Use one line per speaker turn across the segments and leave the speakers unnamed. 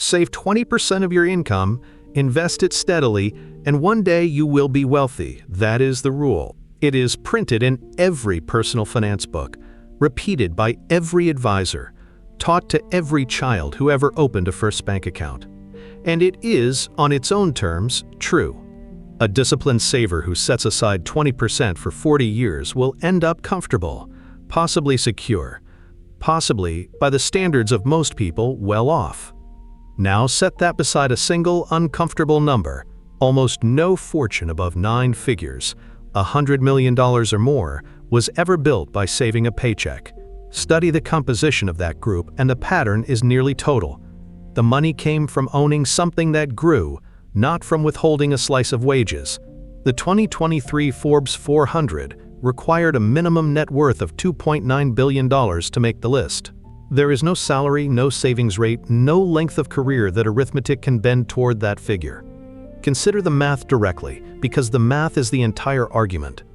Save 20% of your income, invest it steadily, and one day you will be wealthy. That is the rule. It is printed in every personal finance book, repeated by every advisor, taught to every child who ever opened a first bank account. And it is, on its own terms, true. A disciplined saver who sets aside 20% for 40 years will end up comfortable, possibly secure, possibly, by the standards of most people, well off. Now set that beside a single uncomfortable number, almost no fortune above 9 figures, $100 million or more, was ever built by saving a paycheck. Study the composition of that group and the pattern is nearly total. The money came from owning something that grew, not from withholding a slice of wages. The 2023 Forbes 400 required a minimum net worth of $2.9 billion to make the list. There is no salary, no savings rate, no length of career that arithmetic can bend toward that figure. Consider the math directly, because the math is the entire argument.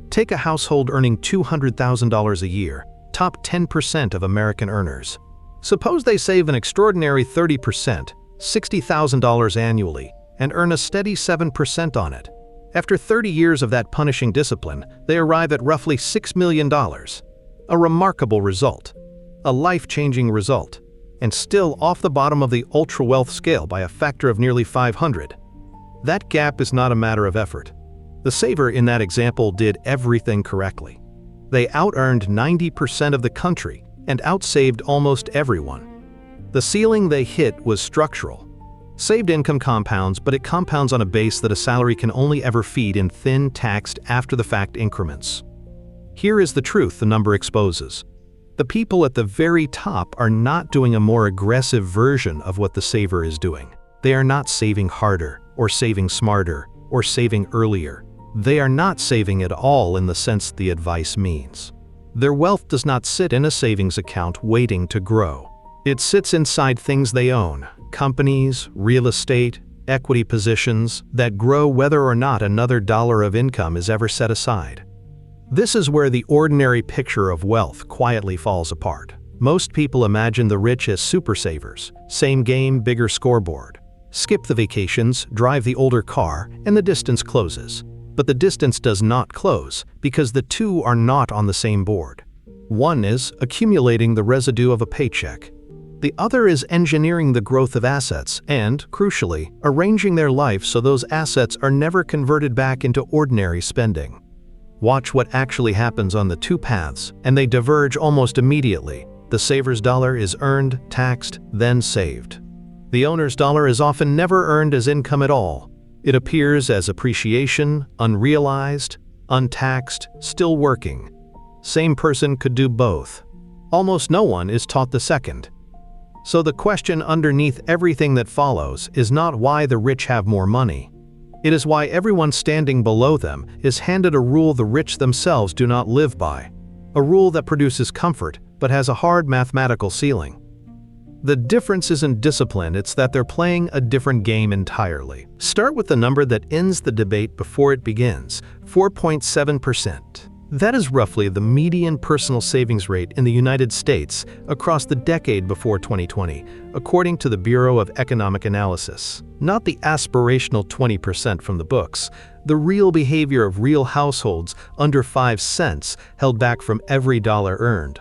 Take a household earning $200,000 a year, top 10% of American earners. Suppose they save an extraordinary 30%, $60,000 annually, and earn a steady 7% on it. After 30 years of that punishing discipline, they arrive at roughly $6 million. A remarkable result. A life-changing result. And still off the bottom of the ultra-wealth scale by a factor of nearly 500. That gap is not a matter of effort. The saver in that example did everything correctly. They out-earned 90% of the country and outsaved almost everyone. The ceiling they hit was structural. Saved income compounds, but it compounds on a base that a salary can only ever feed in thin, taxed, after-the-fact increments. Here is the truth the number exposes. The people at the very top are not doing a more aggressive version of what the saver is doing. They are not saving harder, or saving smarter, or saving earlier. They are not saving at all in the sense the advice means. Their wealth does not sit in a savings account waiting to grow. It sits inside things they own, companies, real estate, equity positions, that grow whether or not another dollar of income is ever set aside. This is where the ordinary picture of wealth quietly falls apart. Most people imagine the rich as super savers, same game, bigger scoreboard. Skip the vacations, drive the older car, and the distance closes. But the distance does not close because the two are not on the same board. One is accumulating the residue of a paycheck. The other is engineering the growth of assets and, crucially, arranging their life so those assets are never converted back into ordinary spending. Watch what actually happens on the two paths, and they diverge almost immediately. The saver's dollar is earned, taxed, then saved. The owner's dollar is often never earned as income at all. It appears as appreciation, unrealized, untaxed, still working. Same person could do both. Almost no one is taught the second. So the question underneath everything that follows is not why the rich have more money. It is why everyone standing below them is handed a rule the rich themselves do not live by. A rule that produces comfort, but has a hard mathematical ceiling. The difference isn't discipline, it's that they're playing a different game entirely. Start with the number that ends the debate before it begins, 4.7%. That is roughly the median personal savings rate in the United States across the decade before 2020, according to the Bureau of Economic Analysis. Not the aspirational 20% from the books, the real behavior of real households under 5 cents held back from every dollar earned.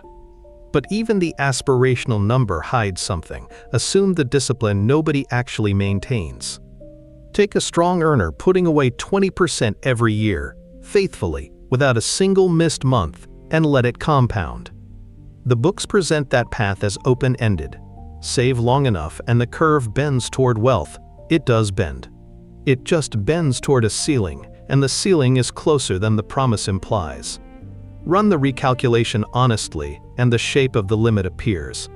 But even the aspirational number hides something. Assume the discipline nobody actually maintains. Take a strong earner putting away 20% every year, faithfully, without a single missed month, and let it compound. The books present that path as open-ended. Save long enough and the curve bends toward wealth. It does bend. It just bends toward a ceiling, and the ceiling is closer than the promise implies. Run the recalculation honestly, and the shape of the limit appears.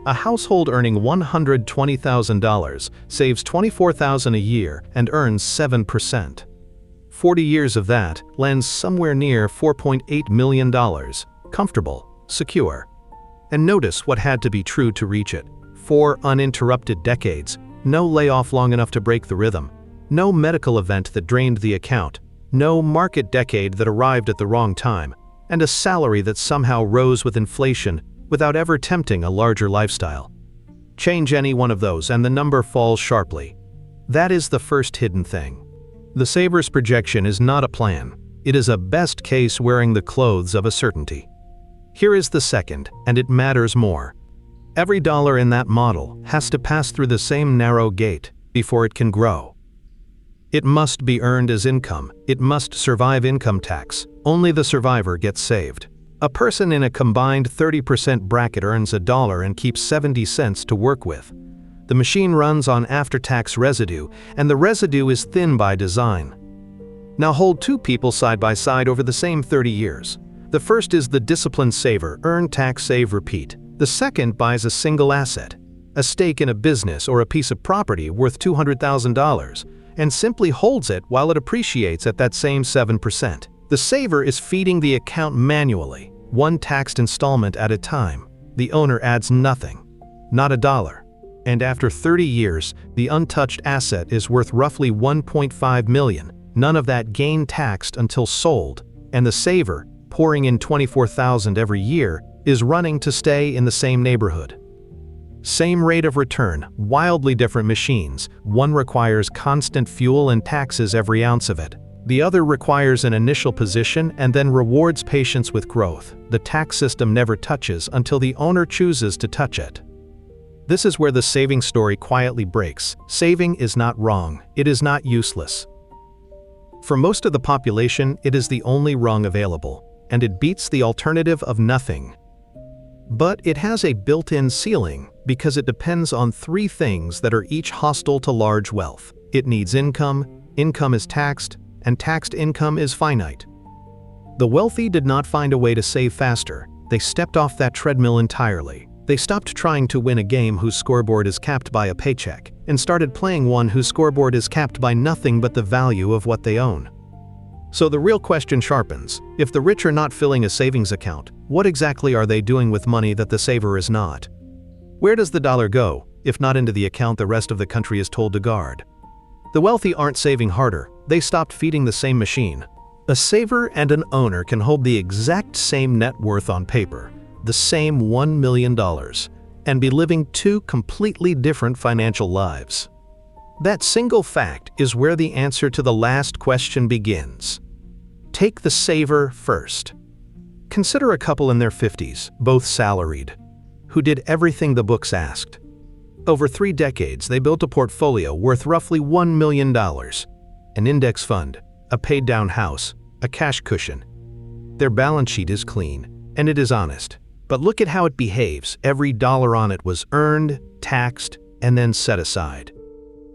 A household earning $120,000 saves $24,000 a year and earns 7%. 40 years of that lands somewhere near $4.8 million, comfortable, secure. And notice what had to be true to reach it. 4 uninterrupted decades, no layoff long enough to break the rhythm, no medical event that drained the account, no market decade that arrived at the wrong time, and a salary that somehow rose with inflation without ever tempting a larger lifestyle. Change any one of those and the number falls sharply. That is the first hidden thing. The saver's projection is not a plan. It is a best case wearing the clothes of a certainty. Here is the second, and it matters more. Every dollar in that model has to pass through the same narrow gate before it can grow. It must be earned as income. It must survive income tax. Only the survivor gets saved. A person in a combined 30% bracket earns $1 and keeps 70 cents to work with. The machine runs on after-tax residue, and the residue is thin by design. Now hold two people side by side over the same 30 years. The first is the disciplined saver, earn, tax, save, repeat. The second buys a single asset, a stake in a business or a piece of property worth $200,000, and simply holds it while it appreciates at that same 7%. The saver is feeding the account manually, one taxed installment at a time. The owner adds nothing, not $1. And after 30 years, the untouched asset is worth roughly $1.5 million. None of that gain taxed until sold, and the saver, pouring in $24,000 every year, is running to stay in the same neighborhood. Same rate of return, wildly different machines. One requires constant fuel and taxes every ounce of it. The other requires an initial position and then rewards patience with growth. The tax system never touches until the owner chooses to touch it. This is where the saving story quietly breaks. Saving is not wrong. It is not useless. For most of the population, it is the only rung available, and it beats the alternative of nothing. But it has a built-in ceiling because it depends on three things that are each hostile to large wealth. It needs income, income is taxed, and taxed income is finite. The wealthy did not find a way to save faster. They stepped off that treadmill entirely. They stopped trying to win a game whose scoreboard is capped by a paycheck and started playing one whose scoreboard is capped by nothing but the value of what they own. So the real question sharpens. If the rich are not filling a savings account, what exactly are they doing with money that the saver is not? Where does the dollar go, if not into the account the rest of the country is told to guard? The wealthy aren't saving harder. They stopped feeding the same machine. A saver and an owner can hold the exact same net worth on paper, the same $1 million, and be living two completely different financial lives. That single fact is where the answer to the last question begins. Take the saver first. Consider a couple in their 50s, both salaried, who did everything the books asked. Over 3 decades, they built a portfolio worth roughly $1 million. An index fund, a paid-down house, a cash cushion. Their balance sheet is clean, and it is honest. But look at how it behaves. Every dollar on it was earned, taxed, and then set aside.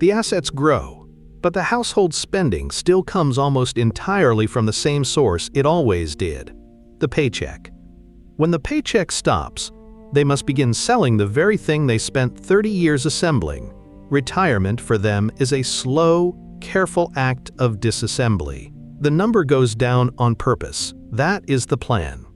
The assets grow, but the household spending still comes almost entirely from the same source it always did, the paycheck. When the paycheck stops, they must begin selling the very thing they spent 30 years assembling. Retirement for them is a slow, careful act of disassembly. The number goes down on purpose. That is the plan.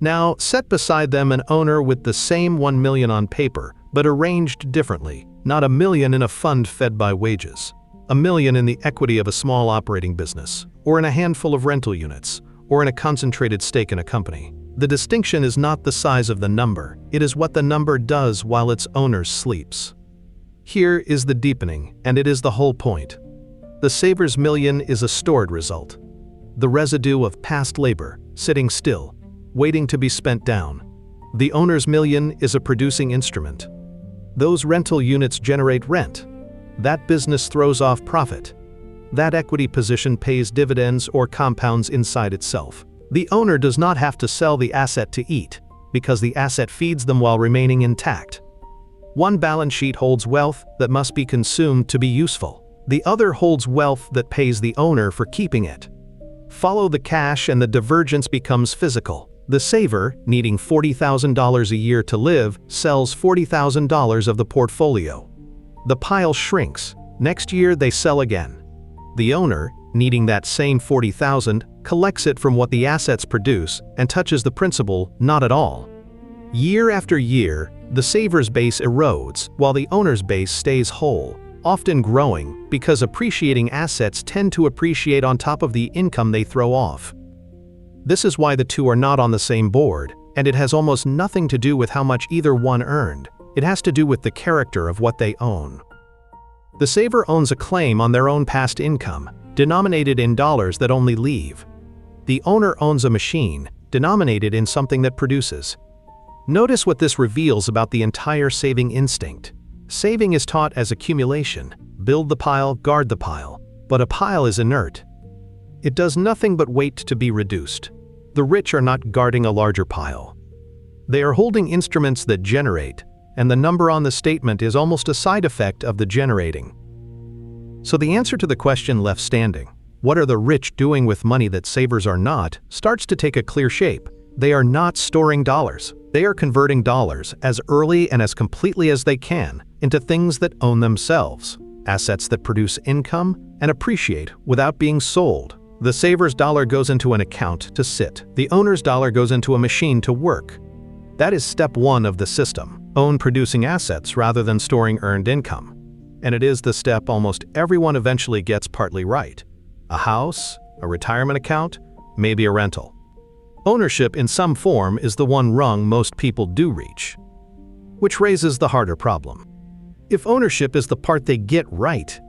Now, set beside them an owner with the same $1 million on paper, but arranged differently. Not $1 million in a fund fed by wages. $1 million in the equity of a small operating business, or in a handful of rental units, or in a concentrated stake in a company. The distinction is not the size of the number, it is what the number does while its owner sleeps. Here is the deepening, and it is the whole point. The saver's million is a stored result. The residue of past labor, sitting still, waiting to be spent down. The owner's million is a producing instrument. Those rental units generate rent. That business throws off profit. That equity position pays dividends or compounds inside itself. The owner does not have to sell the asset to eat, because the asset feeds them while remaining intact. One balance sheet holds wealth that must be consumed to be useful. The other holds wealth that pays the owner for keeping it. Follow the cash and the divergence becomes physical. The saver, needing $40,000 a year to live, sells $40,000 of the portfolio. The pile shrinks. Next year they sell again. The owner, needing that same $40,000, collects it from what the assets produce and touches the principal not at all. Year after year, the saver's base erodes while the owner's base stays whole, often growing because appreciating assets tend to appreciate on top of the income they throw off. This is why the two are not on the same board, and it has almost nothing to do with how much either one earned. It has to do with the character of what they own. The saver owns a claim on their own past income, denominated in dollars that only leave. The owner owns a machine, denominated in something that produces. Notice what this reveals about the entire saving instinct. Saving is taught as accumulation. Build the pile, guard the pile. But a pile is inert. It does nothing but wait to be reduced. The rich are not guarding a larger pile. They are holding instruments that generate, and the number on the statement is almost a side effect of the generating. So the answer to the question left standing, what are the rich doing with money that savers are not, starts to take a clear shape. They are not storing dollars. They are converting dollars as early and as completely as they can into things that own themselves, assets that produce income and appreciate without being sold. The saver's dollar goes into an account to sit. The owner's dollar goes into a machine to work. That is step one of the system. Own producing assets rather than storing earned income. And it is the step almost everyone eventually gets partly right. A house, a retirement account, maybe a rental. Ownership in some form is the one rung most people do reach, which raises the harder problem. If ownership is the part they get right,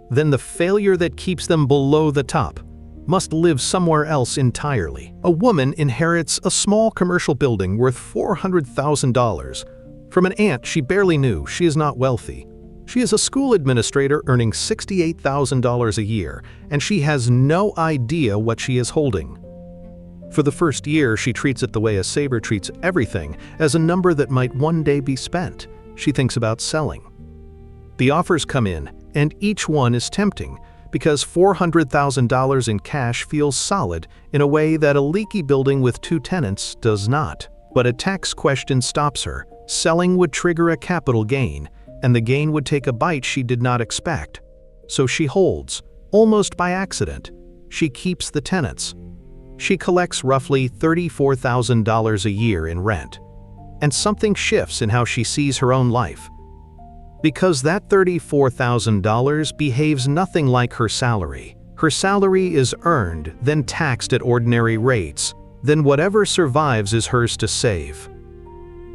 then the failure that keeps them below the top must live somewhere else entirely. A woman inherits a small commercial building worth $400,000 from an aunt she barely knew. She is not wealthy. She is a school administrator earning $68,000 a year, and she has no idea what she is holding. For the first year, she treats it the way a saver treats everything, as a number that might one day be spent. She thinks about selling. The offers come in, and each one is tempting, because $400,000 in cash feels solid in a way that a leaky building with 2 tenants does not. But a tax question stops her. Selling would trigger a capital gain, and the gain would take a bite she did not expect. So she holds, almost by accident. She keeps the tenants. She collects roughly $34,000 a year in rent. And something shifts in how she sees her own life. Because that $34,000 behaves nothing like her salary. Her salary is earned, then taxed at ordinary rates. Then whatever survives is hers to save.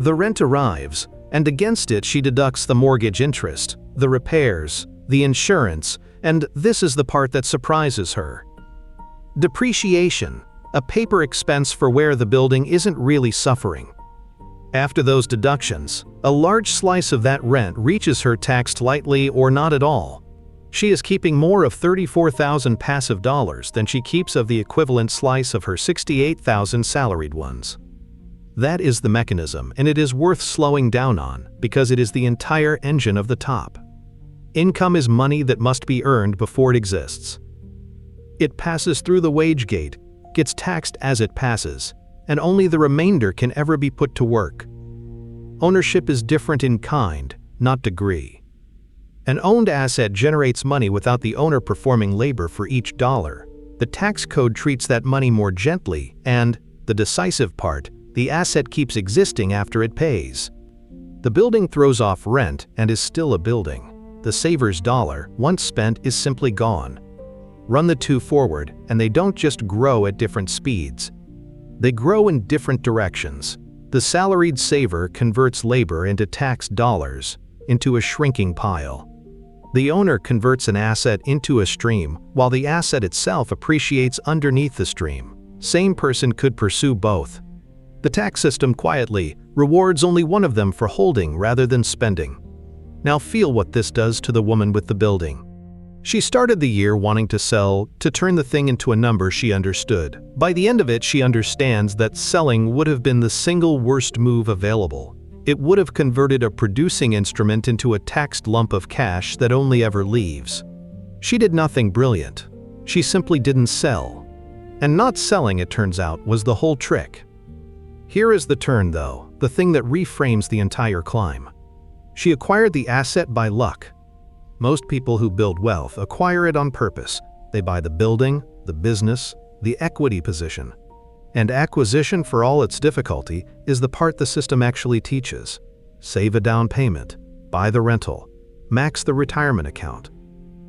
The rent arrives, and against it she deducts the mortgage interest, the repairs, the insurance, and this is the part that surprises her. Depreciation, a paper expense for where the building isn't really suffering. After those deductions, a large slice of that rent reaches her taxed lightly or not at all. She is keeping more of $34,000 passive dollars than she keeps of the equivalent slice of her $68,000 salaried ones. That is the mechanism, and it is worth slowing down on because it is the entire engine of the top. Income is money that must be earned before it exists. It passes through the wage gate, gets taxed as it passes, and only the remainder can ever be put to work. Ownership is different in kind, not degree. An owned asset generates money without the owner performing labor for each dollar. The tax code treats that money more gently, and, the decisive part, the asset keeps existing after it pays. The building throws off rent and is still a building. The saver's dollar, once spent, is simply gone. Run the two forward, and they don't just grow at different speeds. They grow in different directions. The salaried saver converts labor into taxed dollars, into a shrinking pile. The owner converts an asset into a stream, while the asset itself appreciates underneath the stream. Same person could pursue both. The tax system quietly rewards only one of them for holding rather than spending. Now feel what this does to the woman with the building. She started the year wanting to sell, to turn the thing into a number she understood. By the end of it, she understands that selling would have been the single worst move available. It would have converted a producing instrument into a taxed lump of cash that only ever leaves. She did nothing brilliant. She simply didn't sell. And not selling, it turns out, was the whole trick. Here is the turn, though, the thing that reframes the entire climb. She acquired the asset by luck. Most people who build wealth acquire it on purpose. They buy the building, the business, the equity position. And acquisition, for all its difficulty, is the part the system actually teaches. Save a down payment, buy the rental, max the retirement account,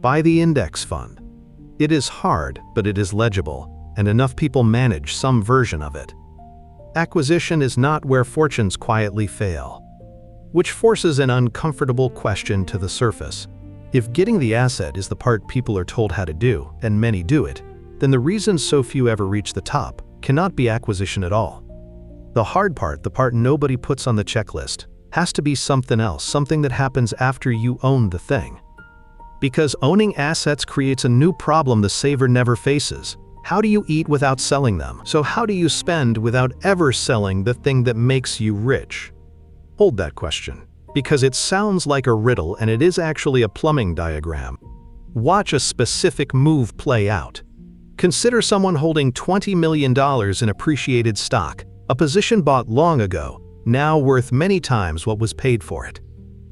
buy the index fund. It is hard, but it is legible, and enough people manage some version of it. Acquisition is not where fortunes quietly fail. which forces an uncomfortable question to the surface. If getting the asset is the part people are told how to do, and many do it, then the reason so few ever reach the top cannot be acquisition at all. The hard part, the part nobody puts on the checklist, has to be something else, something that happens after you own the thing. Because owning assets creates a new problem the saver never faces. How do you eat without selling them? So how do you spend without ever selling the thing that makes you rich? Hold that question, because it sounds like a riddle and it is actually a plumbing diagram. Watch a specific move play out. Consider someone holding $20 million in appreciated stock, a position bought long ago, now worth many times what was paid for it.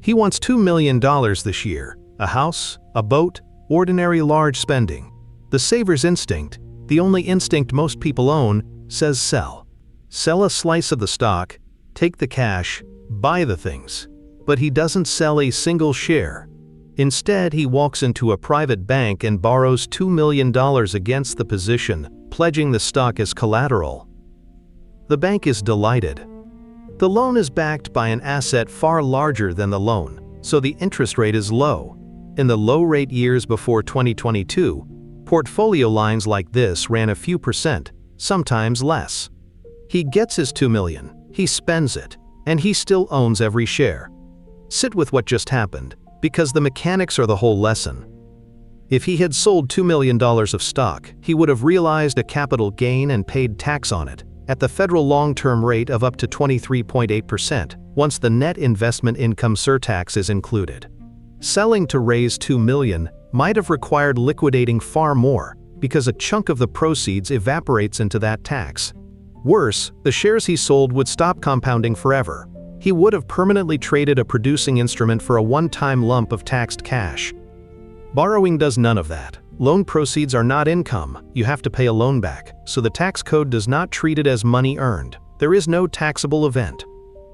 He wants $2 million this year, a house, a boat, ordinary large spending. The saver's instinct, the only instinct most people own, says sell. Sell a slice of the stock, take the cash, buy the things. But he doesn't sell a single share. Instead, he walks into a private bank and borrows $2 million against the position, pledging the stock as collateral. The bank is delighted. The loan is backed by an asset far larger than the loan, so the interest rate is low. In the low-rate years before 2022, portfolio lines like this ran a few percent, sometimes less. He gets his $2 million, he spends it, and he still owns every share. Sit with what just happened, because the mechanics are the whole lesson. If he had sold $2 million of stock, he would have realized a capital gain and paid tax on it, at the federal long-term rate of up to 23.8%, once the net investment income surtax is included. Selling to raise $2 million might have required liquidating far more, because a chunk of the proceeds evaporates into that tax. Worse, the shares he sold would stop compounding forever. He would have permanently traded a producing instrument for a one-time lump of taxed cash. Borrowing does none of that. Loan proceeds are not income, you have to pay a loan back, so the tax code does not treat it as money earned. There is no taxable event.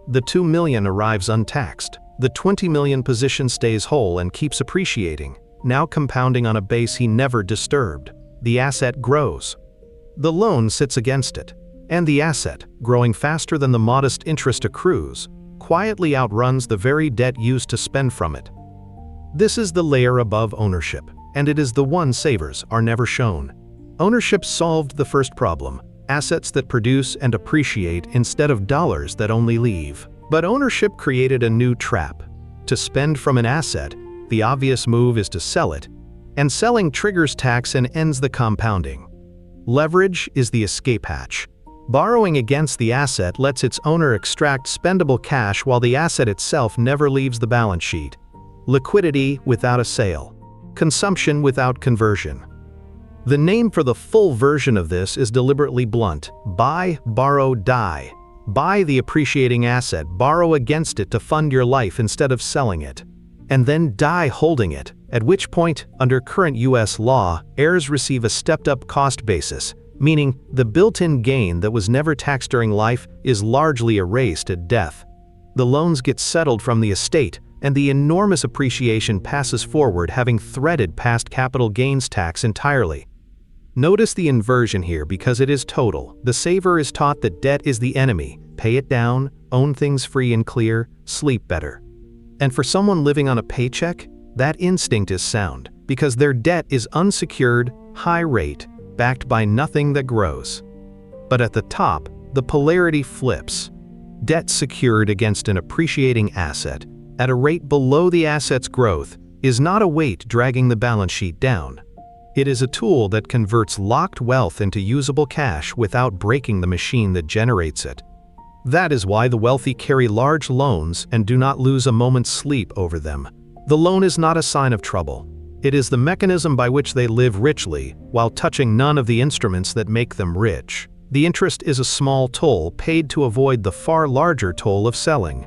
The $2 million arrives untaxed. The $20 million position stays whole and keeps appreciating, now compounding on a base he never disturbed. The asset grows. The loan sits against it, and the asset, growing faster than the modest interest accrues, quietly outruns the very debt used to spend from it. This is the layer above ownership, and it is the one savers are never shown. Ownership solved the first problem, assets that produce and appreciate instead of dollars that only leave. But ownership created a new trap. To spend from an asset, the obvious move is to sell it, and selling triggers tax and ends the compounding. Leverage is the escape hatch. Borrowing against the asset lets its owner extract spendable cash while the asset itself never leaves the balance sheet. Liquidity without a sale. Consumption without conversion. The name for the full version of this is deliberately blunt. Buy, borrow, die. Buy the appreciating asset, borrow against it to fund your life instead of selling it. And then die holding it, at which point, under current US law, heirs receive a stepped-up cost basis, meaning the built-in gain that was never taxed during life is largely erased at death. The loans get settled from the estate, and the enormous appreciation passes forward, having threaded past capital gains tax entirely. Notice the inversion here because it is total. The saver is taught that debt is the enemy. Pay it down, own things free and clear, sleep better. And for someone living on a paycheck, that instinct is sound because their debt is unsecured, high rate, backed by nothing that grows. But at the top, the polarity flips. Debt secured against an appreciating asset at a rate below the asset's growth is not a weight dragging the balance sheet down. It is a tool that converts locked wealth into usable cash without breaking the machine that generates it. That is why the wealthy carry large loans and do not lose a moment's sleep over them. The loan is not a sign of trouble. It is the mechanism by which they live richly, while touching none of the instruments that make them rich. The interest is a small toll paid to avoid the far larger toll of selling.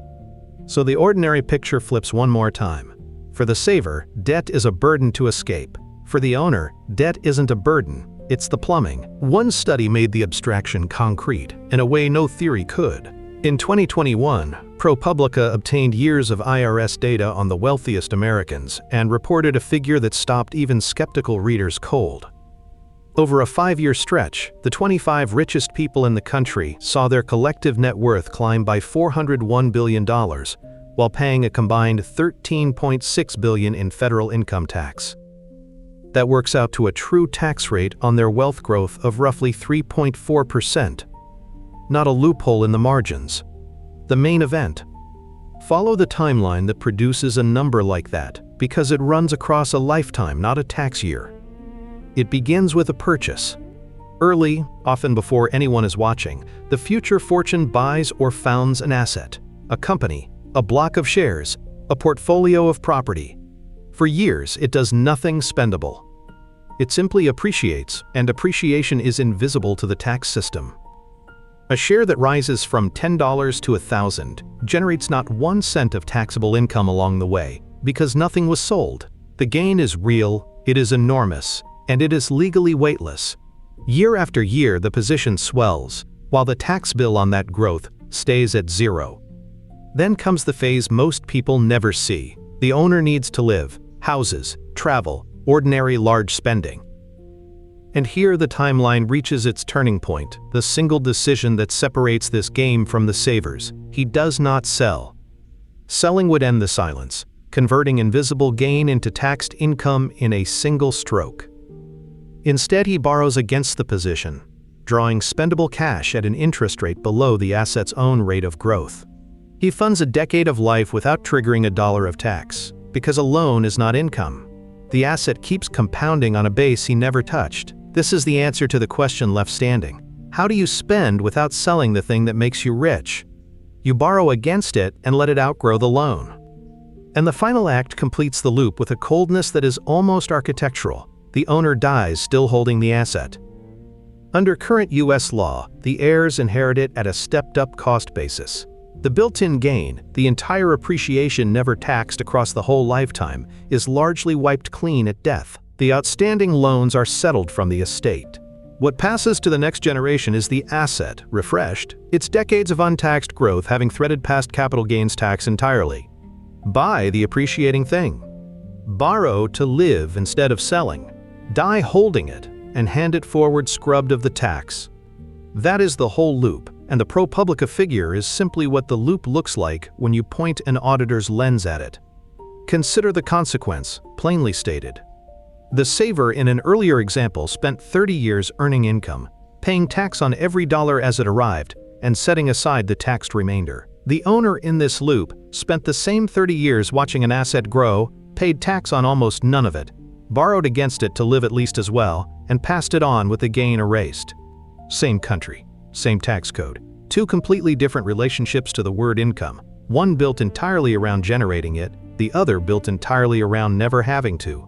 So the ordinary picture flips one more time. For the saver, debt is a burden to escape. For the owner, debt isn't a burden, it's the plumbing. One study made the abstraction concrete, in a way no theory could. In 2021, ProPublica obtained years of IRS data on the wealthiest Americans and reported a figure that stopped even skeptical readers cold. Over a 5-year stretch, the 25 richest people in the country saw their collective net worth climb by $401 billion, while paying a combined $13.6 billion in federal income tax. That works out to a true tax rate on their wealth growth of roughly 3.4%. Not a loophole in the margins. The main event. Follow the timeline that produces a number like that, because it runs across a lifetime, not a tax year. It begins with a purchase. Early, often before anyone is watching, the future fortune buys or founds an asset, a company, a block of shares, a portfolio of property. For years, it does nothing spendable. It simply appreciates, and appreciation is invisible to the tax system. A share that rises from $10 to $1,000 generates not 1 cent of taxable income along the way, because nothing was sold. The gain is real, it is enormous, and it is legally weightless. Year after year, the position swells, while the tax bill on that growth stays at zero. Then comes the phase most people never see. The owner needs to live, houses, travel, ordinary large spending. And here the timeline reaches its turning point, the single decision that separates this game from the savers. He does not sell. Selling would end the silence, converting invisible gain into taxed income in a single stroke. Instead, he borrows against the position, drawing spendable cash at an interest rate below the asset's own rate of growth. He funds a decade of life without triggering $1 of tax, because a loan is not income. The asset keeps compounding on a base he never touched. This is the answer to the question left standing. How do you spend without selling the thing that makes you rich? You borrow against it and let it outgrow the loan. And the final act completes the loop with a coldness that is almost architectural. The owner dies still holding the asset. Under current U.S. law, the heirs inherit it at a stepped-up cost basis. The built-in gain, the entire appreciation never taxed across the whole lifetime, is largely wiped clean at death. The outstanding loans are settled from the estate. What passes to the next generation is the asset, refreshed, its decades of untaxed growth having threaded past capital gains tax entirely. Buy the appreciating thing. Borrow to live instead of selling. Die holding it, and hand it forward scrubbed of the tax. That is the whole loop, and the ProPublica figure is simply what the loop looks like when you point an auditor's lens at it. Consider the consequence, plainly stated. The saver in an earlier example spent 30 years earning income, paying tax on every dollar as it arrived, and setting aside the taxed remainder. The owner in this loop spent the same 30 years watching an asset grow, paid tax on almost none of it, borrowed against it to live at least as well, and passed it on with the gain erased. Same country, same tax code. Two completely different relationships to the word income, one built entirely around generating it, the other built entirely around never having to.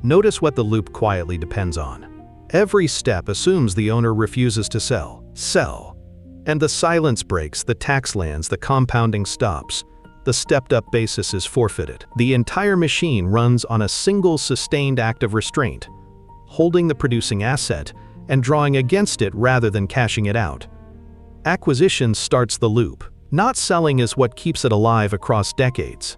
Notice what the loop quietly depends on. Every step assumes the owner refuses to sell. And the silence breaks, the tax lands, the compounding stops. The stepped-up basis is forfeited. The entire machine runs on a single sustained act of restraint, holding the producing asset and drawing against it rather than cashing it out. Acquisition starts the loop. Not selling is what keeps it alive across decades.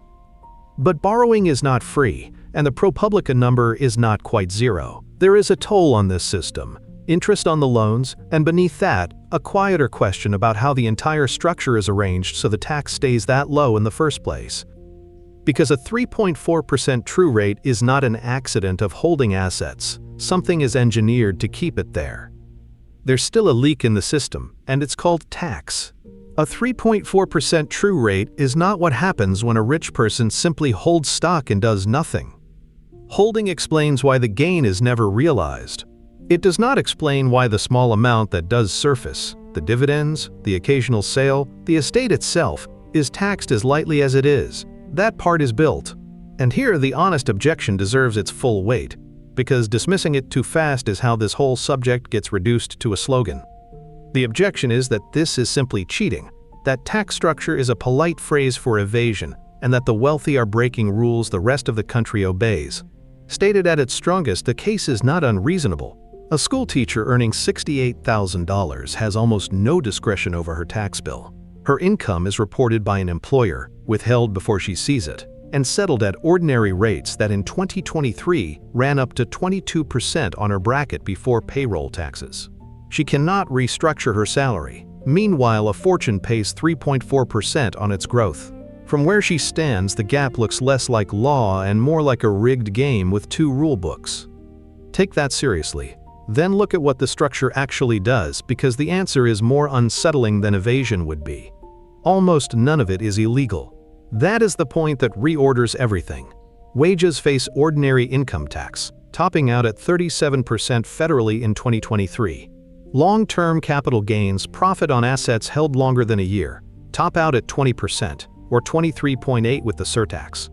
But borrowing is not free, and the ProPublica number is not quite zero. There is a toll on this system, interest on the loans, and beneath that, a quieter question about how the entire structure is arranged so the tax stays that low in the first place. Because a 3.4% true rate is not an accident of holding assets, something is engineered to keep it there. There's still a leak in the system, and it's called tax. A 3.4% true rate is not what happens when a rich person simply holds stock and does nothing. Holding explains why the gain is never realized. It does not explain why the small amount that does surface, the dividends, the occasional sale, the estate itself, is taxed as lightly as it is. That part is built. And here the honest objection deserves its full weight, because dismissing it too fast is how this whole subject gets reduced to a slogan. The objection is that this is simply cheating, that tax structure is a polite phrase for evasion, and that the wealthy are breaking rules the rest of the country obeys. Stated at its strongest, the case is not unreasonable. A school teacher earning $68,000 has almost no discretion over her tax bill. Her income is reported by an employer, withheld before she sees it, and settled at ordinary rates that in 2023 ran up to 22% on her bracket before payroll taxes. She cannot restructure her salary. Meanwhile, a fortune pays 3.4% on its growth. From where she stands, the gap looks less like law and more like a rigged game with two rule books. Take that seriously. Then look at what the structure actually does, because the answer is more unsettling than evasion would be. Almost none of it is illegal. That is the point that reorders everything. Wages face ordinary income tax, topping out at 37% federally in 2023. Long-term capital gains, profit on assets held longer than a year, top out at 20%, or 23.8% with the surtax.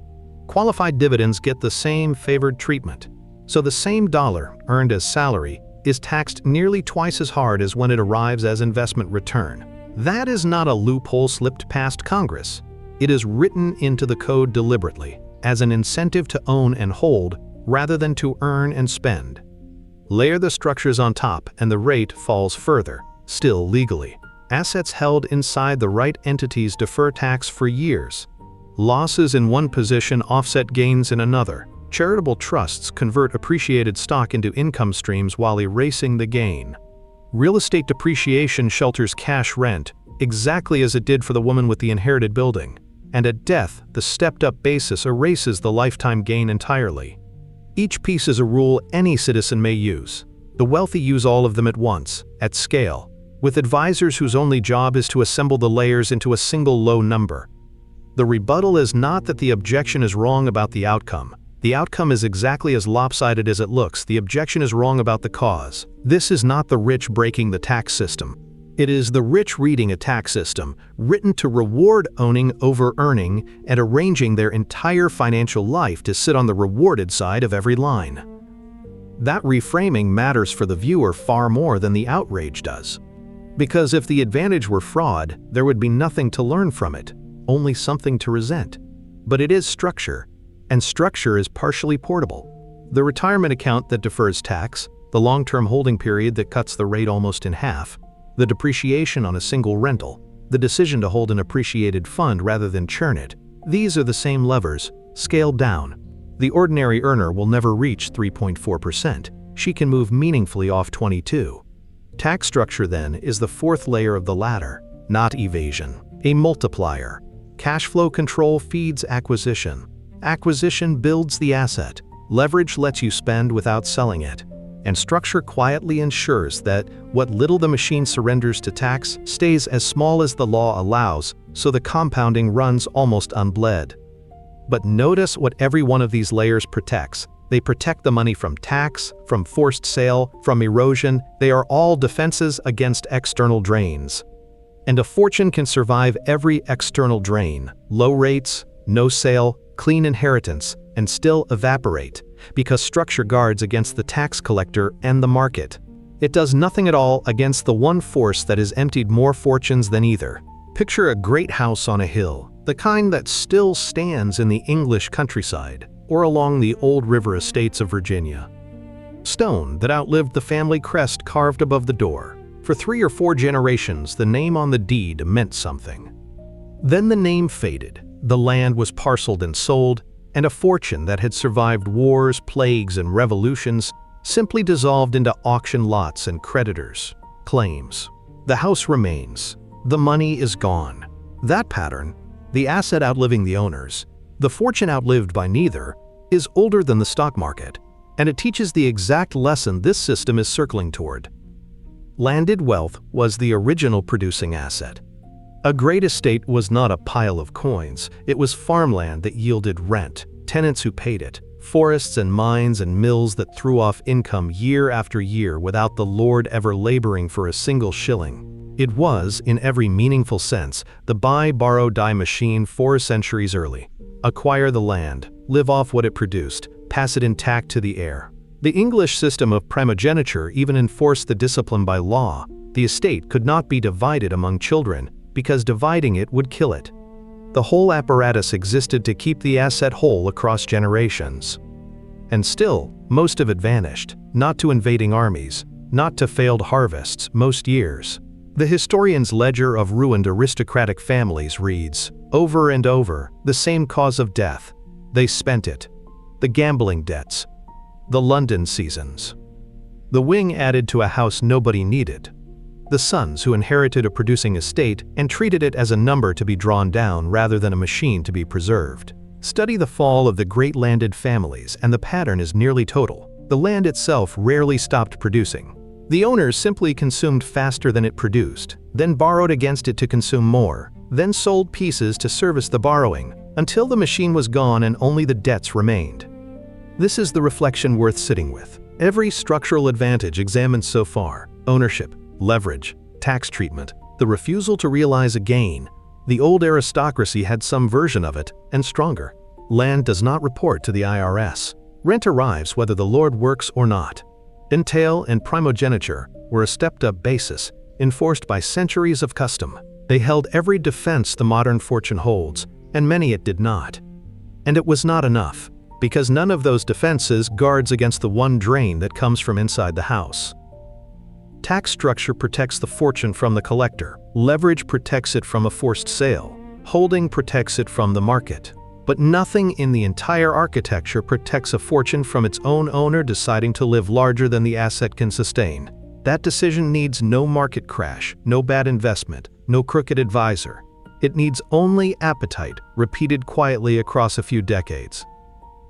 Qualified dividends get the same favored treatment. So the same dollar, earned as salary, is taxed nearly twice as hard as when it arrives as investment return. That is not a loophole slipped past Congress. It is written into the code deliberately, as an incentive to own and hold, rather than to earn and spend. Layer the structures on top and the rate falls further, still legally. Assets held inside the right entities defer tax for years. Losses in one position offset gains in another. Charitable trusts convert appreciated stock into income streams while erasing the gain. Real estate depreciation shelters cash rent, exactly as it did for the woman with the inherited building. And at death, the stepped-up basis erases the lifetime gain entirely. Each piece is a rule any citizen may use. The wealthy use all of them at once, at scale, with advisors whose only job is to assemble the layers into a single low number. The rebuttal is not that the objection is wrong about the outcome. The outcome is exactly as lopsided as it looks. The objection is wrong about the cause. This is not the rich breaking the tax system. It is the rich reading a tax system written to reward owning over earning and arranging their entire financial life to sit on the rewarded side of every line. That reframing matters for the viewer far more than the outrage does. Because if the advantage were fraud, there would be nothing to learn from it, only something to resent. But it is structure. And structure is partially portable. The retirement account that defers tax, the long-term holding period that cuts the rate almost in half, the depreciation on a single rental, the decision to hold an appreciated fund rather than churn it, these are the same levers, scaled down. The ordinary earner will never reach 3.4%. She can move meaningfully off 22. Tax structure, then, is the fourth layer of the ladder, not evasion, a multiplier. Cash flow control feeds acquisition. Acquisition builds the asset. Leverage lets you spend without selling it. And structure quietly ensures that what little the machine surrenders to tax stays as small as the law allows, so the compounding runs almost unbled. But notice what every one of these layers protects. They protect the money from tax, from forced sale, from erosion. They are all defenses against external drains. And a fortune can survive every external drain, low rates, no sale, clean inheritance, and still evaporate, because structure guards against the tax collector and the market. It does nothing at all against the one force that has emptied more fortunes than either. Picture a great house on a hill, the kind that still stands in the English countryside, or along the old river estates of Virginia. Stone that outlived the family crest carved above the door. For 3 or 4 generations, the name on the deed meant something. Then the name faded. The land was parceled and sold, and a fortune that had survived wars, plagues, and revolutions simply dissolved into auction lots and creditors' claims. The house remains. The money is gone. That pattern, the asset outliving the owners, the fortune outlived by neither, is older than the stock market, and it teaches the exact lesson this system is circling toward. Landed wealth was the original producing asset. A great estate was not a pile of coins. It was farmland that yielded rent, tenants who paid it, forests and mines and mills that threw off income year after year without the lord ever laboring for a single shilling. It was, in every meaningful sense, the buy, borrow, die machine 4 centuries early. Acquire the land, live off what it produced, pass it intact to the heir. The English system of primogeniture even enforced the discipline by law. The estate could not be divided among children, because dividing it would kill it. The whole apparatus existed to keep the asset whole across generations. And still, most of it vanished, not to invading armies, not to failed harvests, most years. The historian's ledger of ruined aristocratic families reads, over and over, the same cause of death. They spent it. The gambling debts. The London seasons. The wing added to a house nobody needed. the sons who inherited a producing estate and treated it as a number to be drawn down rather than a machine to be preserved. Study the fall of the great landed families and the pattern is nearly total. The land itself rarely stopped producing. The owners simply consumed faster than it produced, then borrowed against it to consume more, then sold pieces to service the borrowing, until the machine was gone and only the debts remained. This is the reflection worth sitting with. Every structural advantage examined so far, ownership, leverage, tax treatment, the refusal to realize a gain, the old aristocracy had some version of it, and stronger. Land does not report to the IRS. Rent arrives whether the Lord works or not. Entail and primogeniture were a stepped-up basis, enforced by centuries of custom. They held every defense the modern fortune holds, and many it did not. And it was not enough, because none of those defenses guards against the one drain that comes from inside the house. Tax structure protects the fortune from the collector. Leverage protects it from a forced sale. Holding protects it from the market. But nothing in the entire architecture protects a fortune from its own owner deciding to live larger than the asset can sustain. That decision needs no market crash, no bad investment, no crooked advisor. It needs only appetite, repeated quietly across a few decades.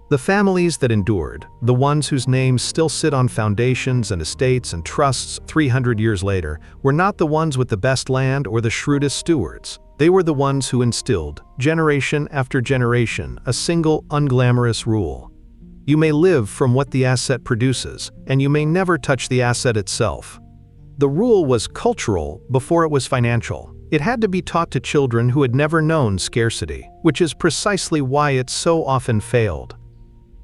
The families that endured, the ones whose names still sit on foundations and estates and trusts 300 years later, were not the ones with the best land or the shrewdest stewards. They were the ones who instilled, generation after generation, a single unglamorous rule. You may live from what the asset produces, and you may never touch the asset itself. The rule was cultural before it was financial. It had to be taught to children who had never known scarcity, which is precisely why it so often failed.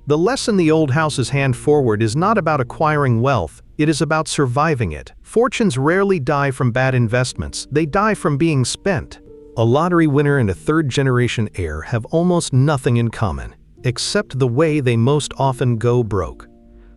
The lesson the old houses hand forward is not about acquiring wealth, it is about surviving it. Fortunes rarely die from bad investments, they die from being spent. A lottery winner and a third-generation heir have almost nothing in common, except the way they most often go broke.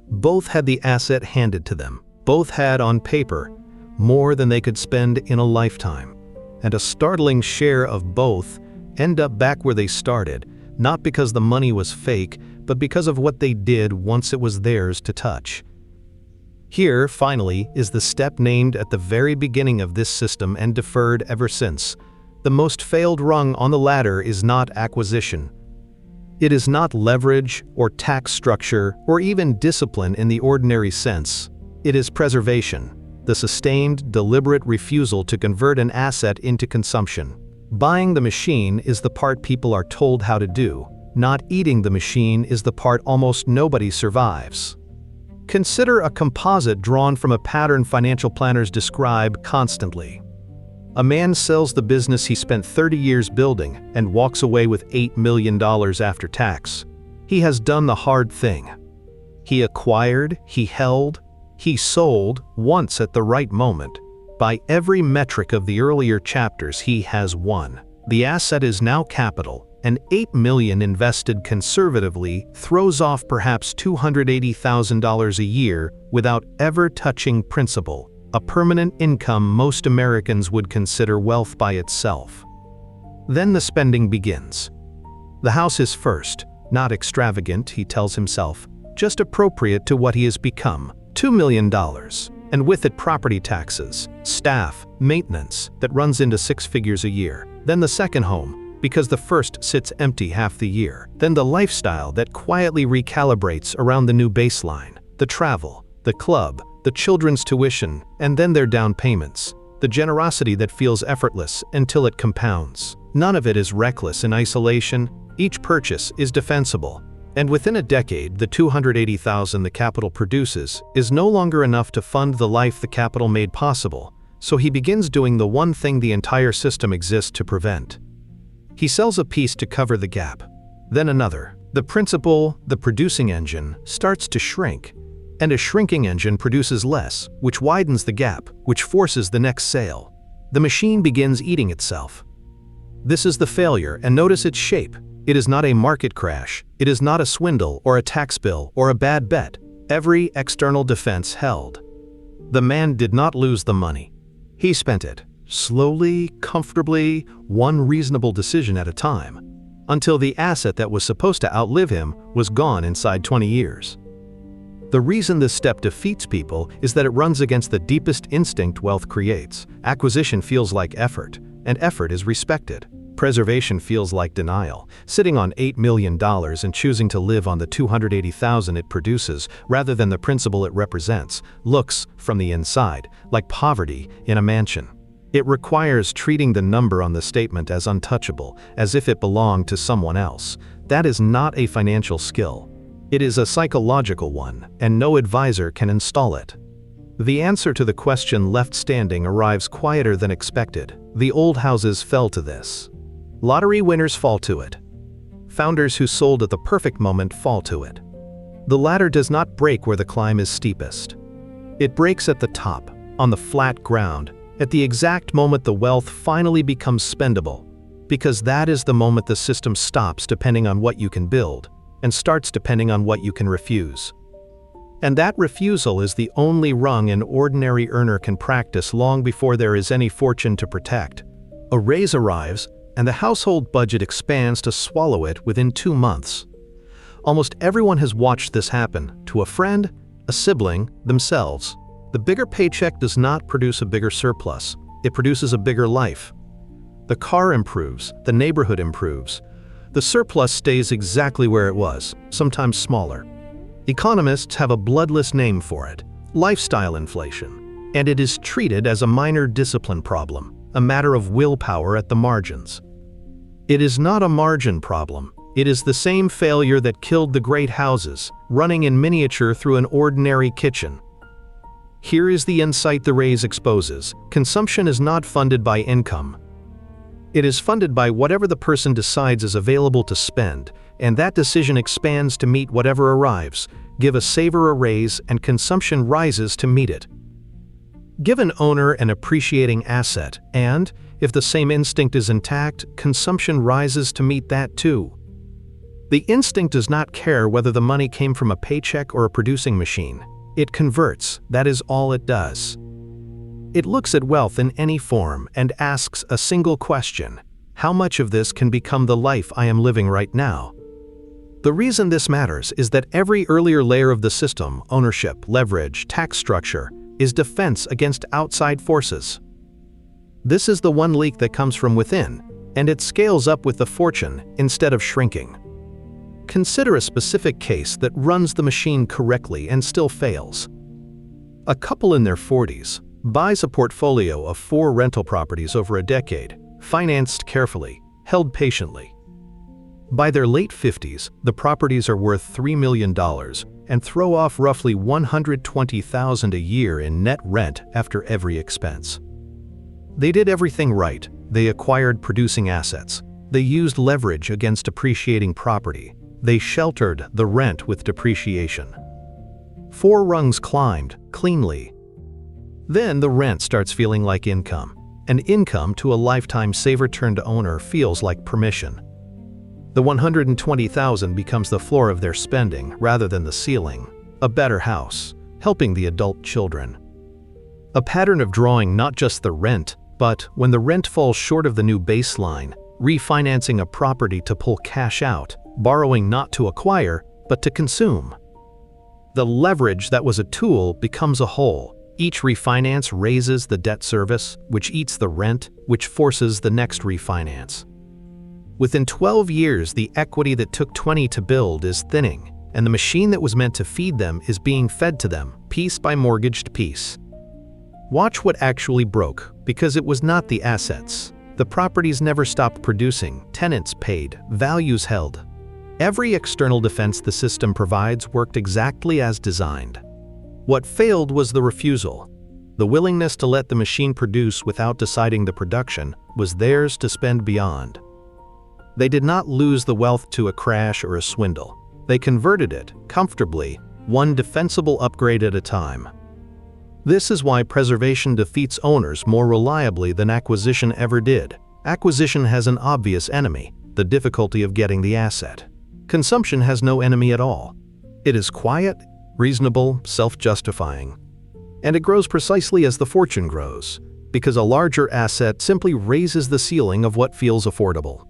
Both had the asset handed to them. Both had, on paper, more than they could spend in a lifetime. And a startling share of both end up back where they started, not because the money was fake, but because of what they did once it was theirs to touch. Here, finally, is the step named at the very beginning of this system and deferred ever since. The most failed rung on the ladder is not acquisition. It is not leverage or tax structure or even discipline in the ordinary sense. It is preservation, the sustained, deliberate refusal to convert an asset into consumption. Buying the machine is the part people are told how to do. Not eating the machine is the part almost nobody survives. Consider a composite drawn from a pattern financial planners describe constantly. A man sells the business he spent 30 years building and walks away with $8 million after tax. He has done the hard thing. He acquired, he held, he sold once at the right moment. By every metric of the earlier chapters, he has won. The asset is now capital, and $8 million invested conservatively throws off perhaps $280,000 a year without ever touching principal. A permanent income most Americans would consider wealth by itself. Then the spending begins. The house is first, not extravagant, he tells himself, just appropriate to what he has become, $2 million, and with it property taxes, staff, maintenance, that runs into 6 figures a year. Then the second home, because the first sits empty half the year. Then the lifestyle that quietly recalibrates around the new baseline, the travel, the club, the children's tuition, and then their down payments. The generosity that feels effortless until it compounds. None of it is reckless in isolation. Each purchase is defensible. And within a decade, the $280,000 the capital produces is no longer enough to fund the life the capital made possible. So he begins doing the one thing the entire system exists to prevent. He sells a piece to cover the gap. Then another. The principal, the producing engine, starts to shrink. And a shrinking engine produces less, which widens the gap, which forces the next sale. The machine begins eating itself. This is the failure, and notice its shape. It is not a market crash. It is not a swindle or a tax bill or a bad bet. Every external defense held. The man did not lose the money. He spent it, slowly, comfortably, one reasonable decision at a time, until the asset that was supposed to outlive him was gone inside 20 years. The reason this step defeats people is that it runs against the deepest instinct wealth creates. Acquisition feels like effort, and effort is respected. Preservation feels like denial, sitting on $8 million and choosing to live on the $280,000 it produces rather than the principle it represents, looks, from the inside, like poverty in a mansion. It requires treating the number on the statement as untouchable, as if it belonged to someone else. That is not a financial skill. It is a psychological one, and no advisor can install it. The answer to the question left standing arrives quieter than expected. The old houses fell to this. Lottery winners fall to it. Founders who sold at the perfect moment fall to it. The ladder does not break where the climb is steepest. It breaks at the top, on the flat ground, at the exact moment the wealth finally becomes spendable, because that is the moment the system stops depending on what you can build, and starts depending on what you can refuse. And that refusal is the only rung an ordinary earner can practice long before there is any fortune to protect. A raise arrives, and the household budget expands to swallow it within 2 months. Almost everyone has watched this happen, to a friend, a sibling, themselves. The bigger paycheck does not produce a bigger surplus, it produces a bigger life. The car improves, the neighborhood improves. The surplus stays exactly where it was, sometimes smaller. Economists have a bloodless name for it: lifestyle inflation, and it is treated as a minor discipline problem, a matter of willpower at the margins. It is not a margin problem. It is the same failure that killed the great houses, running in miniature through an ordinary kitchen. Here is the insight the raise exposes: consumption is not funded by income. It is funded by whatever the person decides is available to spend, and that decision expands to meet whatever arrives. Give a saver a raise, and consumption rises to meet it. Give an owner an appreciating asset, and, if the same instinct is intact, consumption rises to meet that too. The instinct does not care whether the money came from a paycheck or a producing machine. It converts, that is all it does. It looks at wealth in any form and asks a single question: how much of this can become the life I am living right now? The reason this matters is that every earlier layer of the system, ownership, leverage, tax structure, is defense against outside forces. This is the one leak that comes from within, and it scales up with the fortune instead of shrinking. Consider a specific case that runs the machine correctly and still fails. A couple in their 40s buys a portfolio of 4 rental properties over a decade, financed carefully, held patiently. By their late 50s, the properties are worth $3 million and throw off roughly $120,000 a year in net rent after every expense. They did everything right. They acquired producing assets. They used leverage against appreciating property. They sheltered the rent with depreciation. 4 rungs climbed, cleanly. Then the rent starts feeling like income, and income to a lifetime saver turned owner feels like permission. The $120,000 becomes the floor of their spending rather than the ceiling. A better house, helping the adult children. A pattern of drawing not just the rent, but, when the rent falls short of the new baseline, refinancing a property to pull cash out, borrowing not to acquire, but to consume. The leverage that was a tool becomes a whole. Each refinance raises the debt service, which eats the rent, which forces the next refinance. Within 12 years, the equity that took 20 to build is thinning, and the machine that was meant to feed them is being fed to them, piece by mortgaged piece. Watch what actually broke, because it was not the assets. The properties never stopped producing, tenants paid, values held. Every external defense the system provides worked exactly as designed. What failed was the refusal. The willingness to let the machine produce without deciding the production was theirs to spend beyond. They did not lose the wealth to a crash or a swindle. They converted it, comfortably, one defensible upgrade at a time. This is why preservation defeats owners more reliably than acquisition ever did. Acquisition has an obvious enemy: the difficulty of getting the asset. Consumption has no enemy at all. It is quiet, reasonable, self-justifying. And it grows precisely as the fortune grows, because a larger asset simply raises the ceiling of what feels affordable.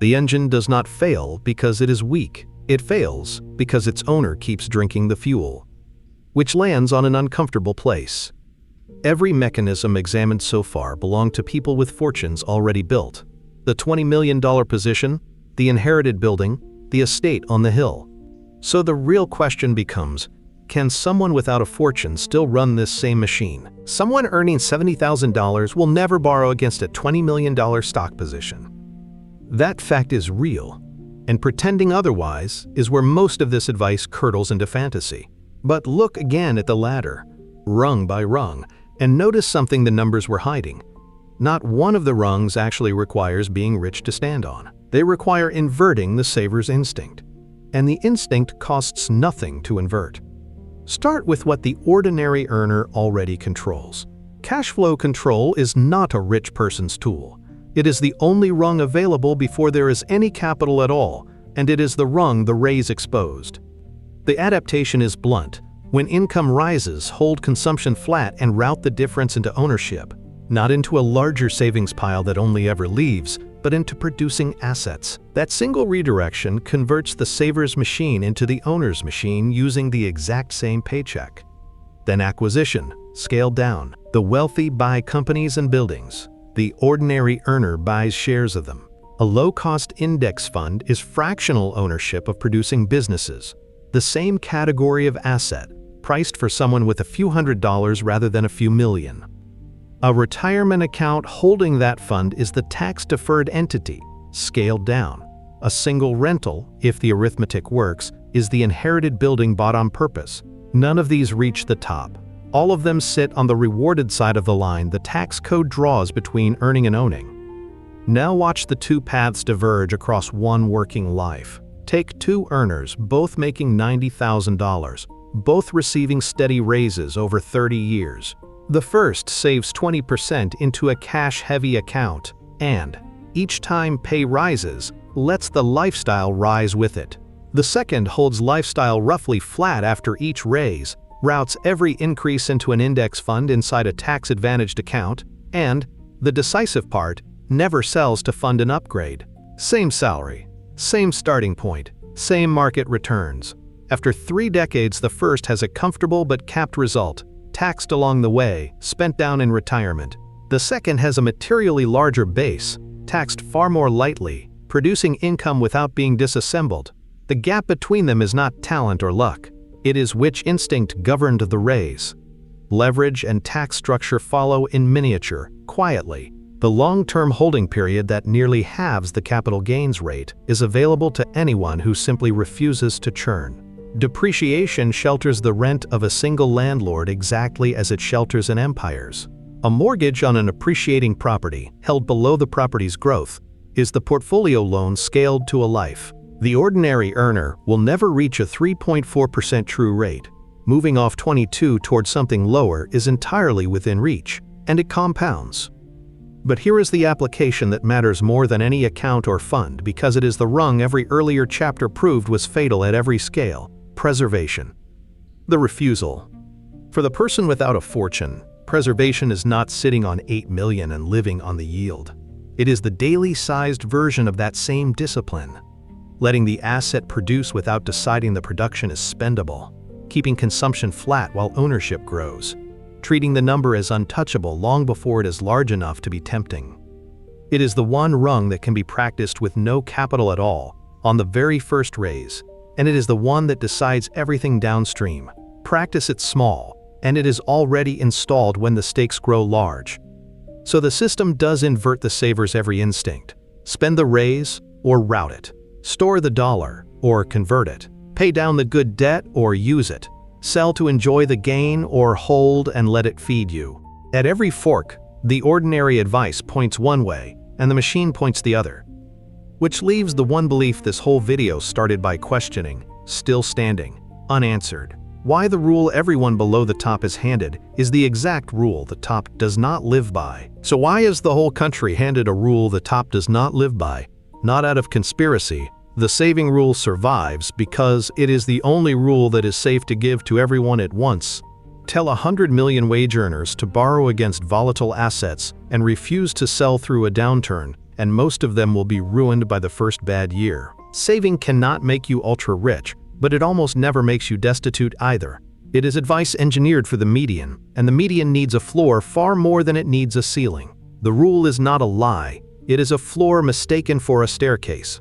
The engine does not fail because it is weak. It fails because its owner keeps drinking the fuel. which lands on an uncomfortable place. Every mechanism examined so far belonged to people with fortunes already built. The $20 million position, the inherited building, the estate on the hill. So the real question becomes, can someone without a fortune still run this same machine? Someone earning $70,000 will never borrow against a $20 million stock position. That fact is real, and pretending otherwise is where most of this advice curdles into fantasy. But look again at the ladder, rung by rung, and notice something the numbers were hiding. Not one of the rungs actually requires being rich to stand on. They require inverting the saver's instinct. And the instinct costs nothing to invert. Start with what the ordinary earner already controls. Cash flow control is not a rich person's tool. It is the only rung available before there is any capital at all, and it is the rung the rays exposed. The adaptation is blunt. When income rises, hold consumption flat and route the difference into ownership, not into a larger savings pile that only ever leaves, but into producing assets. That single redirection converts the saver's machine into the owner's machine using the exact same paycheck. Then acquisition, scaled down. The wealthy buy companies and buildings. The ordinary earner buys shares of them. A low-cost index fund is fractional ownership of producing businesses. The same category of asset, priced for someone with a few $100s rather than a few million. A retirement account holding that fund is the tax-deferred entity, scaled down. A single rental, if the arithmetic works, is the inherited building bought on purpose. None of these reach the top. All of them sit on the rewarded side of the line the tax code draws between earning and owning. Now watch the two paths diverge across one working life. Take two earners, both making $90,000, both receiving steady raises over 30 years. The first saves 20% into a cash-heavy account and, each time pay rises, lets the lifestyle rise with it. The second holds lifestyle roughly flat after each raise, routes every increase into an index fund inside a tax-advantaged account, and, the decisive part, never sells to fund an upgrade. Same salary, same starting point, same market returns. After 3 decades, the first has a comfortable but capped result, taxed along the way, spent down in retirement. The second has a materially larger base, taxed far more lightly, producing income without being disassembled. The gap between them is not talent or luck. It is which instinct governed the raise. Leverage and tax structure follow in miniature, quietly. The long-term holding period that nearly halves the capital gains rate is available to anyone who simply refuses to churn. Depreciation shelters the rent of a single landlord exactly as it shelters an empire's. A mortgage on an appreciating property, held below the property's growth, is the portfolio loan scaled to a life. The ordinary earner will never reach a 3.4% true rate. Moving off 22 towards something lower is entirely within reach, and it compounds. But here is the application that matters more than any account or fund because it is the rung every earlier chapter proved was fatal at every scale: preservation. The refusal. For the person without a fortune, preservation is not sitting on 8 million and living on the yield. It is the daily-sized version of that same discipline. Letting the asset produce without deciding the production is spendable. Keeping consumption flat while ownership grows. Treating the number as untouchable long before it is large enough to be tempting. It is the one rung that can be practiced with no capital at all, on the very first raise, and it is the one that decides everything downstream. Practice it small, and it is already installed when the stakes grow large. So the system does invert the saver's every instinct. Spend the raise or route it. Store the dollar or convert it. Pay down the good debt or use it. Sell to enjoy the gain or hold and let it feed you. At every fork, the ordinary advice points one way and the machine points the other. Which leaves the one belief this whole video started by questioning, still standing, unanswered. Why the rule everyone below the top is handed is the exact rule the top does not live by. So why is the whole country handed a rule the top does not live by? Not out of conspiracy. The saving rule survives because it is the only rule that is safe to give to everyone at once. Tell 100 million wage earners to borrow against volatile assets and refuse to sell through a downturn, and most of them will be ruined by the first bad year. Saving cannot make you ultra-rich, but it almost never makes you destitute either. It is advice engineered for the median, and the median needs a floor far more than it needs a ceiling. The rule is not a lie, it is a floor mistaken for a staircase.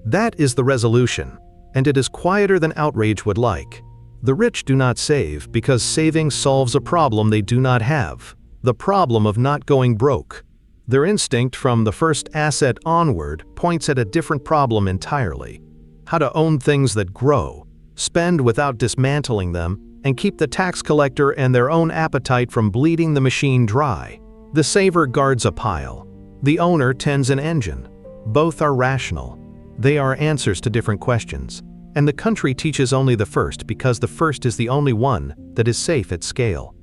That is the resolution, and it is quieter than outrage would like. The rich do not save because saving solves a problem they do not have, the problem of not going broke. Their instinct from the first asset onward points at a different problem entirely: how to own things that grow, spend without dismantling them, and keep the tax collector and their own appetite from bleeding the machine dry. The saver guards a pile. The owner tends an engine. Both are rational. They are answers to different questions. And the country teaches only the first because the first is the only one that is safe at scale.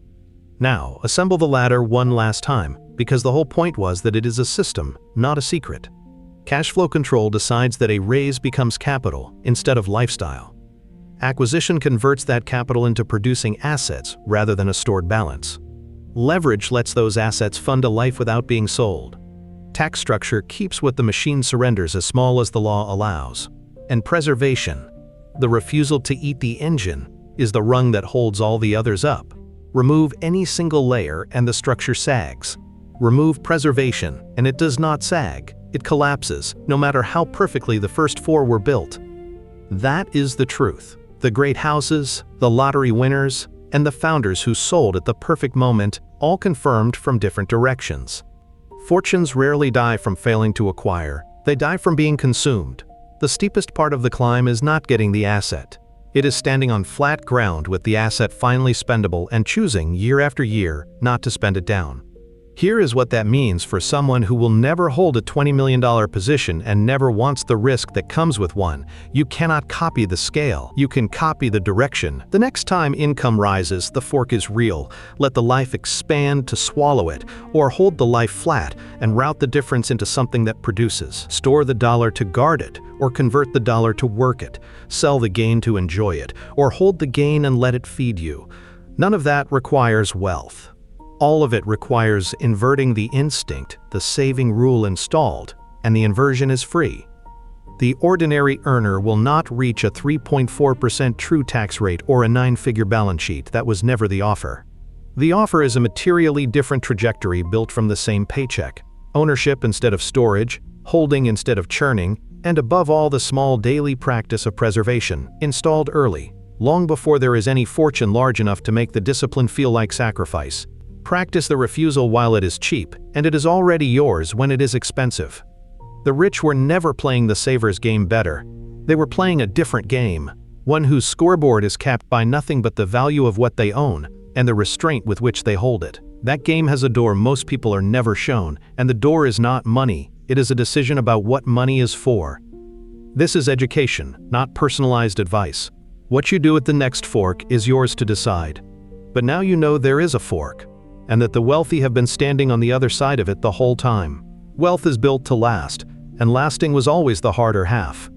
Now, assemble the latter one last time, because the whole point was that it is a system, not a secret. Cash flow control decides that a raise becomes capital instead of lifestyle. Acquisition converts that capital into producing assets rather than a stored balance. Leverage lets those assets fund a life without being sold. Tax structure keeps what the machine surrenders as small as the law allows. And preservation, the refusal to eat the engine, is the rung that holds all the others up. Remove any single layer and the structure sags. Remove preservation and it does not sag. It collapses, no matter how perfectly the first four were built. That is the truth. The great houses, the lottery winners, and the founders who sold at the perfect moment all confirmed from different directions. Fortunes rarely die from failing to acquire. They die from being consumed. The steepest part of the climb is not getting the asset. It is standing on flat ground with the asset finally spendable and choosing year after year not to spend it down. Here is what that means for someone who will never hold a $20 million position and never wants the risk that comes with one. You cannot copy the scale. You can copy the direction. The next time income rises, the fork is real. Let the life expand to swallow it, or hold the life flat and route the difference into something that produces. Store the dollar to guard it, or convert the dollar to work it. Sell the gain to enjoy it, or hold the gain and let it feed you. None of that requires wealth. All of it requires inverting the instinct, the saving rule installed, and the inversion is free. The ordinary earner will not reach a 3.4% true tax rate or a 9-figure balance sheet. That was never the offer. The offer is a materially different trajectory built from the same paycheck: ownership instead of storage, holding instead of churning, and above all the small daily practice of preservation, installed early, long before there is any fortune large enough to make the discipline feel like sacrifice. Practice the refusal while it is cheap, and it is already yours when it is expensive. The rich were never playing the saver's game better. They were playing a different game, one whose scoreboard is capped by nothing but the value of what they own and the restraint with which they hold it. That game has a door most people are never shown, and the door is not money. It is a decision about what money is for. This is education, not personalized advice. What you do at the next fork is yours to decide. But now you know there is a fork, and that the wealthy have been standing on the other side of it the whole time. Wealth is built to last, and lasting was always the harder half.